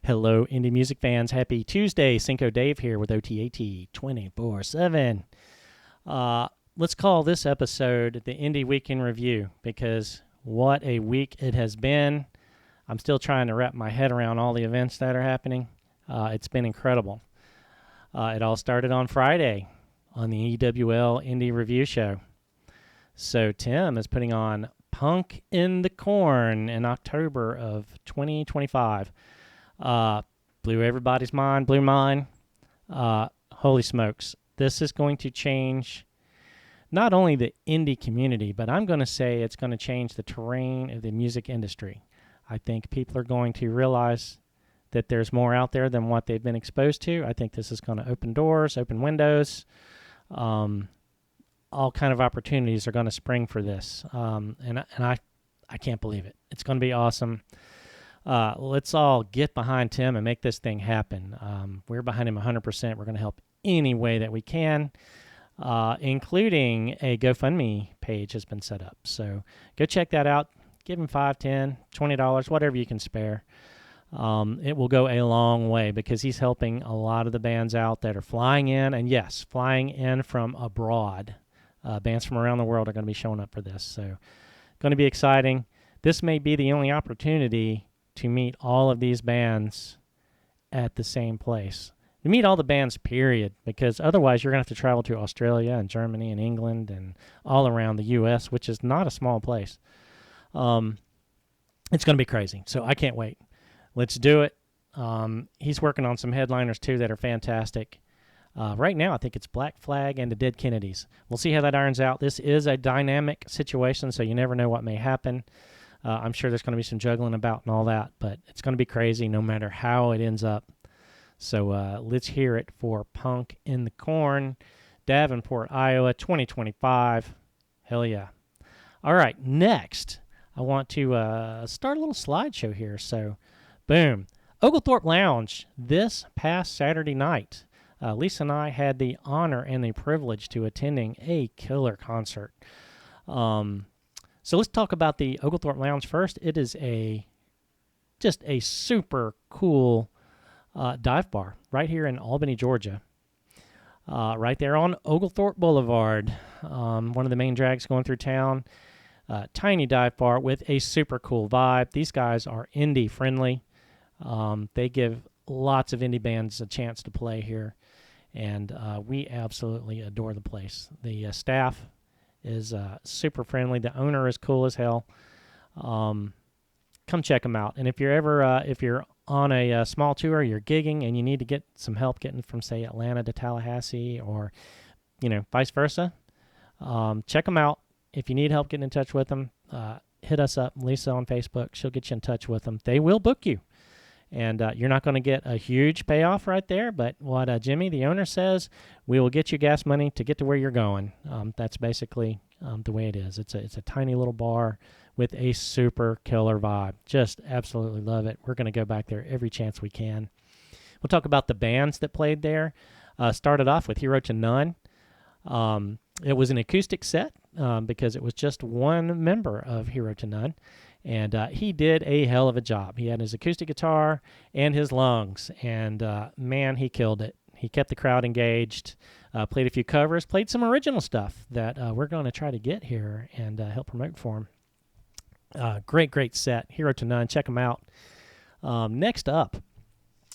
Hello, indie music fans. Happy Tuesday. Cinco Dave here with OTAT247. Let's call this episode the Indie Week in Review because what a week it has been. I'm still trying to wrap my head around all the events that are happening. It's been incredible. It all started on Friday on the EWL Indie Review Show. So Tim is putting on Punk in the Corn in October of 2025. Blew everybody's mind, blew mine. Holy smokes. This is going to change not only the indie community, but I'm going to say it's going to change the terrain of the music industry. I think people are going to realize that there's more out there than what they've been exposed to. I think this is going to open doors, open windows. All kind of opportunities are going to spring for this. And I can't believe it. It's going to be awesome. Let's all get behind Tim and make this thing happen. We're behind him 100%. We're going to help any way that we can, including a GoFundMe page has been set up. So go check that out. Give him $5, $10, $20, whatever you can spare. It will go a long way because he's helping a lot of the bands out that are flying in. And yes, flying in from abroad. Bands from around the world are going to be showing up for this. So going to be exciting. This may be the only opportunity to meet all of these bands at the same place. You meet all the bands, period, because otherwise you're going to have to travel to Australia and Germany and England and all around the U.S., which is not a small place. It's going to be crazy, so I can't wait. Let's do it. He's working on some headliners, too, that are fantastic. Right now, I think it's Black Flag and the Dead Kennedys. We'll see how that irons out. This is a dynamic situation, so you never know what may happen. I'm sure there's going to be some juggling about and all that, but it's going to be crazy no matter how it ends up. So let's hear it for Punk in the Corn, Davenport, Iowa, 2025. Hell yeah. All right, next, I want to start a little slideshow here. So, boom. Oglethorpe Lounge this past Saturday night. Lisa and I had the honor and the privilege to attending a killer concert. So let's talk about the Oglethorpe Lounge first. It is just a super cool dive bar right here in Albany, Georgia. Right there on Oglethorpe Boulevard. One of the main drags going through town. Tiny dive bar with a super cool vibe. These guys are indie friendly. They give lots of indie bands a chance to play here. And we absolutely adore the place. The staff is super friendly. The owner is cool as hell. Come check them out. And if you're ever if you're on a small tour, you're gigging, and you need to get some help getting from, say, Atlanta to Tallahassee, or vice versa, check them out. If you need help getting in touch with them, hit us up, Lisa on Facebook. She'll get you in touch with them. They will book you. And you're not going to get a huge payoff right there, but what Jimmy, the owner, says, we will get you gas money to get to where you're going. That's basically the way it is. It's a tiny little bar with a super killer vibe. Just absolutely love it. We're going to go back there every chance we can. We'll talk about the bands that played there. Started off with Hero to None. It was an acoustic set because it was just one member of Hero to None. And he did a hell of a job. He had his acoustic guitar and his lungs, and man, he killed it. He kept the crowd engaged, played a few covers, played some original stuff that we're going to try to get here and help promote for him. Great set. Hero to None. Check him out. Next up,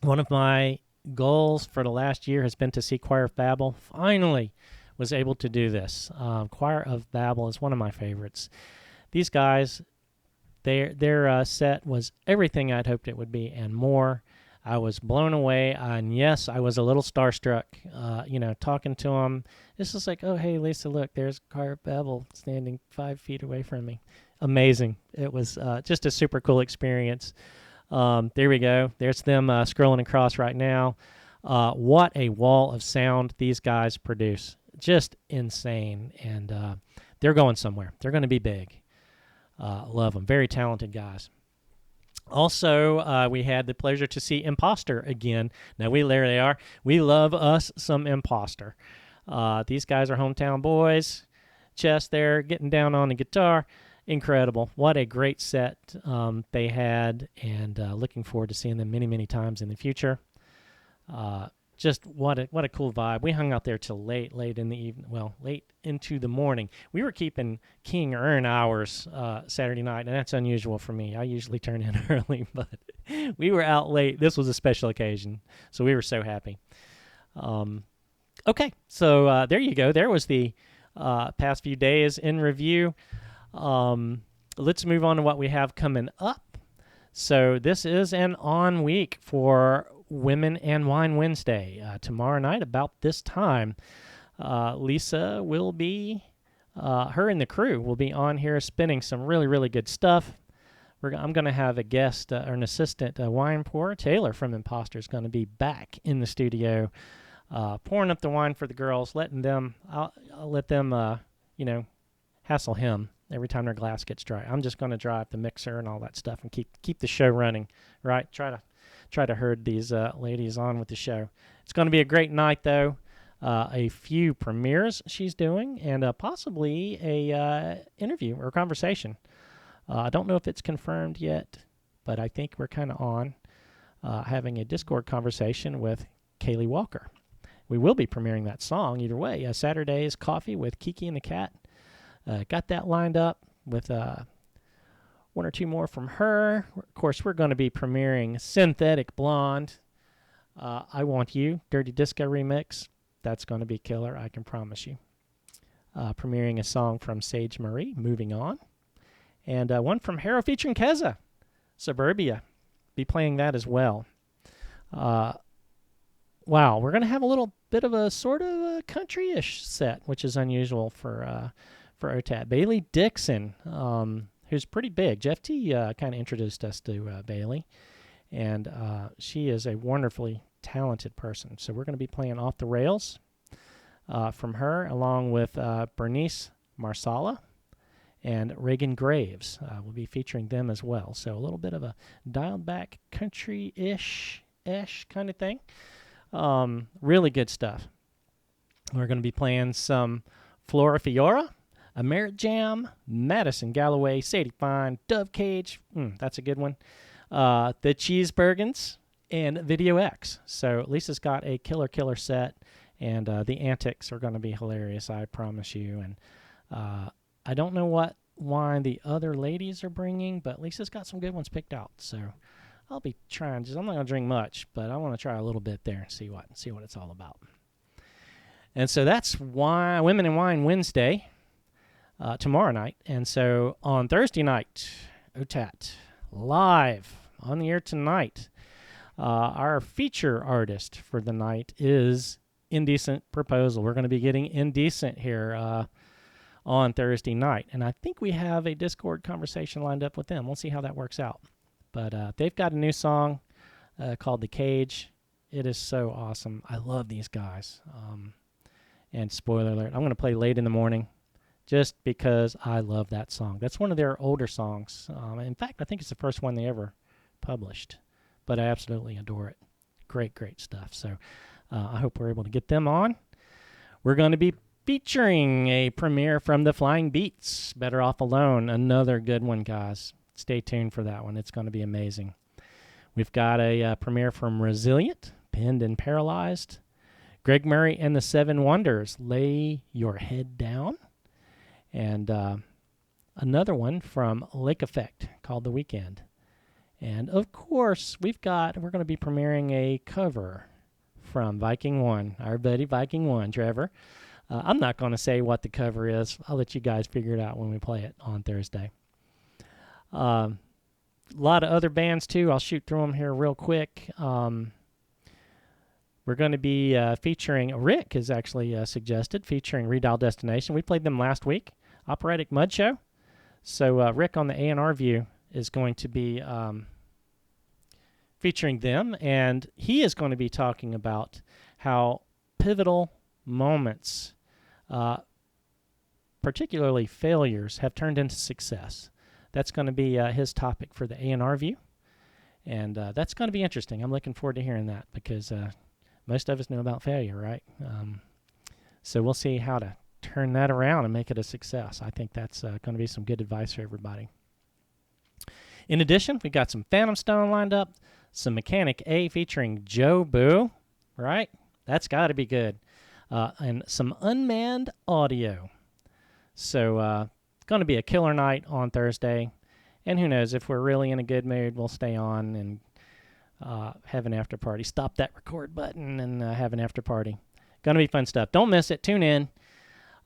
one of my goals for the last year has been to see Choir of Babble. Finally was able to do this. Choir of Babble is one of my favorites. These guys... Their set was everything I'd hoped it would be and more. I was blown away, and yes, I was a little starstruck, talking to them. It's just like, oh, hey, Lisa, look, there's Choir Babble standing 5 feet away from me. Amazing. It was just a super cool experience. There we go. There's them scrolling across right now. What a wall of sound these guys produce. Just insane, and they're going somewhere. They're going to be big. Love them. Very talented guys. Also, we had the pleasure to see Imposter again. Now, there they are. We love us some Imposter. These guys are hometown boys. Chess there, getting down on the guitar. incredible. What a great set they had, and looking forward to seeing them many, many times in the future. Just what a cool vibe. We hung out there till late in the evening. Well, late into the morning. We were keeping King Earn hours Saturday night, and that's unusual for me. I usually turn in early, but we were out late. This was a special occasion, so we were so happy. Okay, so there you go. There was the past few days in review. Let's move on to what we have coming up. So this is an on week for Women and Wine Wednesday. Tomorrow night, about this time, Lisa will be, her and the crew will be on here spinning some really, really good stuff. I'm going to have a guest or an assistant wine pourer. Taylor from Imposter is going to be back in the studio, pouring up the wine for the girls, letting them, I'll let them, hassle him every time their glass gets dry. I'm just going to dry up the mixer and all that stuff and keep the show running, right? Try to herd these ladies on with the show. It's going to be a great night, though. A few premieres she's doing, and possibly a interview or conversation. I don't know if it's confirmed yet, but I think we're kind of on having a Discord conversation with Kaylee Walker. We will be premiering that song either way. Saturday's Coffee with Kiki and the Cat. Got that lined up with one or two more from her. Of course, we're going to be premiering Synthetic Blonde. I Want You, Dirty Disco remix. That's going to be killer, I can promise you. Premiering a song from Sage Marie, Moving On. And one from Harrow featuring Keza, Suburbia. Be playing that as well. Wow, we're going to have a little bit of a sort of a country-ish set, which is unusual for OTAT. Bailey Dixon, who's pretty big. Jeff T kind of introduced us to Bailey, and she is a wonderfully talented person. So we're going to be playing Off the Rails from her, along with Bernice Marsala and Reagan Graves. We'll be featuring them as well. So a little bit of a dialed-back country-ish kind of thing. Really good stuff. We're going to be playing some Flora Fiora, a Merit Jam, Madison Galloway, Sadie Fine, Dove Cage, that's a good one, the Cheeseburgans, and Video X. So Lisa's got a killer set, and the antics are going to be hilarious, I promise you. And I don't know what wine the other ladies are bringing, but Lisa's got some good ones picked out. So I'll be trying. I'm not going to drink much, but I want to try a little bit there and see what it's all about. And so that's Women in Wine Wednesday. Tomorrow night. And so on Thursday night, OTAT live on the air tonight. Our feature artist for the night is Indecent Proposal. We're going to be getting Indecent here on Thursday night. And I think we have a Discord conversation lined up with them. We'll see how that works out. But they've got a new song called The Cage. It is so awesome. I love these guys. And spoiler alert, I'm going to play Late in the Morning, just because I love that song. That's one of their older songs. In fact, I think it's the first one they ever published. But I absolutely adore it. Great stuff. So I hope we're able to get them on. We're going to be featuring a premiere from the Flying Beats, Better Off Alone. Another good one, guys. Stay tuned for that one. It's going to be amazing. We've got a premiere from Resilient, Pinned and Paralyzed. Greg Murray and the Seven Wonders, Lay Your Head Down. And another one from Lake Effect called The Weekend. And, of course, we're going to be premiering a cover from Viking One, our buddy Viking One, Trevor. I'm not going to say what the cover is. I'll let you guys figure it out when we play it on Thursday. A lot of other bands, too. I'll shoot through them here real quick. We're going to be featuring, Rick has actually suggested, featuring Redial Destination. We played them last week, Operatic Mud Show. So Rick on the A&R View is going to be featuring them, and he is going to be talking about how pivotal moments, particularly failures, have turned into success. That's going to be his topic for the A&R View, and that's going to be interesting. I'm looking forward to hearing that because most of us know about failure, right? So we'll see how to turn that around and make it a success. I think that's going to be some good advice for everybody. In addition, we got some Phantom Stone lined up, some Mechanic A featuring Joe Boo, right? That's got to be good. And some unmanned audio. So going to be a killer night on Thursday. And who knows, if we're really in a good mood, we'll stay on and have an after party. Stop that record button and have an after party. Going to be fun stuff. Don't miss it. Tune in.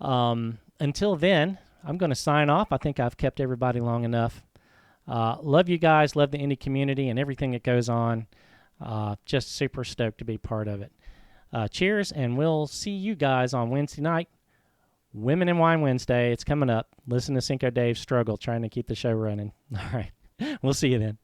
Until then, I'm going to sign off. I think I've kept everybody long enough. Love you guys. Love the indie community and everything that goes on. Just super stoked to be part of it. Cheers, and we'll see you guys on Wednesday night. Women in Wine Wednesday. It's coming up. Listen to Cinco Dave struggle trying to keep the show running. All right. We'll see you then.